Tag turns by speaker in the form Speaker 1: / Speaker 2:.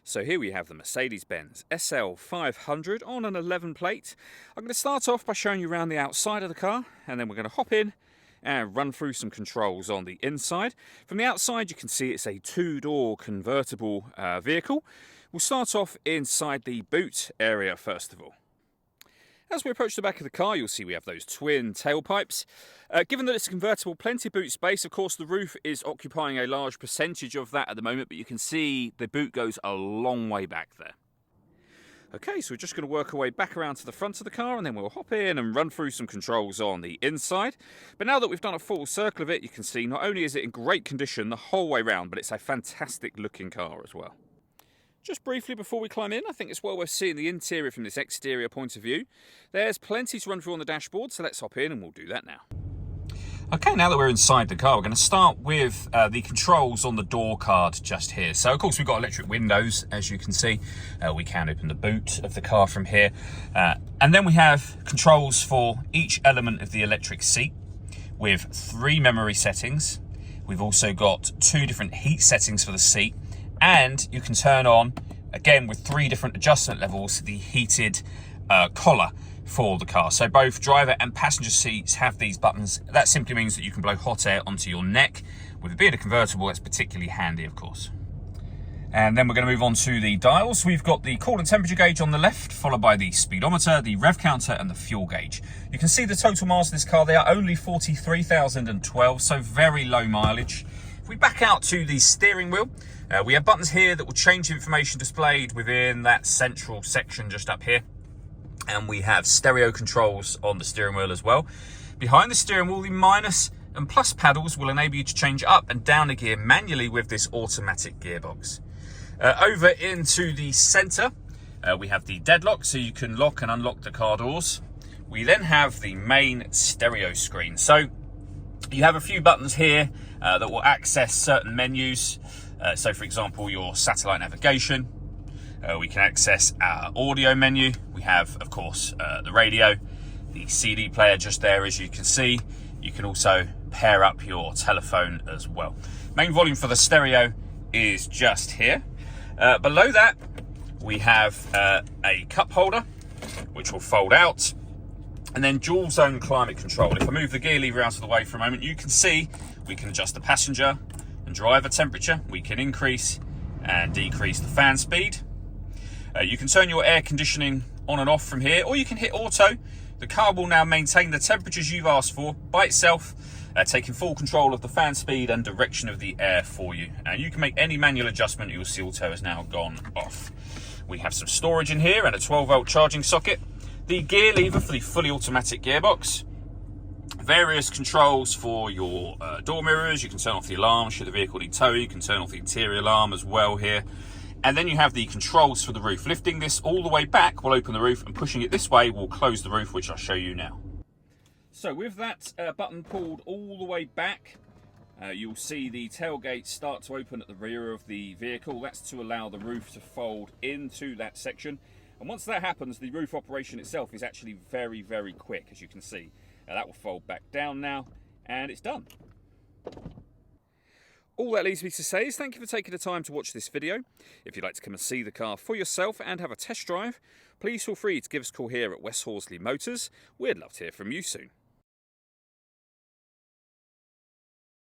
Speaker 1: So here we have the Mercedes-Benz SL500 on an 11 plate. I'm going to start off by showing you around the outside of the car, and then we're going to hop in and run through some controls on the inside. From the outside you can see it's a two-door convertible vehicle. We'll start off inside the boot area first of all. As we approach the back of the car, you'll see we have those twin tailpipes. Given that it's a convertible, plenty of boot space. Of course, the roof is occupying a large percentage of that at the moment, but you can see the boot goes a long way back there. Okay, so we're just going to work our way back around to the front of the car, and then we'll hop in and run through some controls on the inside. But now that we've done a full circle of it, you can see not only is it in great condition the whole way round, but it's a fantastic looking car as well. Just briefly before we climb in, I think it's well worth seeing the interior from this exterior point of view. There's plenty to run through on the dashboard, so let's hop in and we'll do that now. Okay, now that we're inside the car, we're going to start with the controls on the door card just here. So, of course, we've got electric windows, as you can see. We can open the boot of the car from here. And then we have controls for each element of the electric seat with 3 memory settings. We've also got 2 different heat settings for the seat. And you can turn on, again with 3 different adjustment levels, the heated collar for the car. So both driver and passenger seats have these buttons. That simply means that you can blow hot air onto your neck. With it being a convertible, that's particularly handy, of course. And then we're going to move on to the dials. We've got the coolant temperature gauge on the left, followed by the speedometer, the rev counter, and the fuel gauge. You can see the total miles of this car. They are only 43,012, so very low mileage. If we back out to the steering wheel, we have buttons here that will change information displayed within that central section just up here. And we have stereo controls on the steering wheel as well. Behind the steering wheel, the minus and plus paddles will enable you to change up and down a gear manually with this automatic gearbox. Over into the center, we have the deadlock, so you can lock and unlock the car doors. We then have the main stereo screen. So you have a few buttons here that will access certain menus. So for example, your satellite navigation. We can access our audio menu. We have, of course, the radio, the CD player just there, as you can see. You can also pair up your telephone as well. Main volume for the stereo is just here. Below that, we have a cup holder, which will fold out. And then dual zone climate control. If I move the gear lever out of the way for a moment, you can see we can adjust the passenger and driver temperature. We can increase and decrease the fan speed. You can turn your air conditioning on and off from here, or you can hit auto. The car will now maintain the temperatures you've asked for by itself, taking full control of the fan speed and direction of the air for you. And you can make any manual adjustment. You'll see auto has now gone off. We have some storage in here and a 12-volt charging socket. The gear lever for the fully automatic gearbox. Various controls for your door mirrors. You can turn off the alarm should the vehicle need towing. You can turn off the interior alarm as well here. And then you have the controls for the roof. Lifting this all the way back will open the roof, and pushing it this way will close the roof, which I'll show you now. So with that button pulled all the way back, you'll see the tailgate start to open at the rear of the vehicle. That's to allow the roof to fold into that section. And once that happens, the roof operation itself is actually very, very quick, as you can see. That will fold back down now, and it's done. All that leaves me to say is thank you for taking the time to watch this video. If you'd like to come and see the car for yourself and have a test drive, please feel free to give us a call here at West Horsley Motors. We'd love to hear from you soon.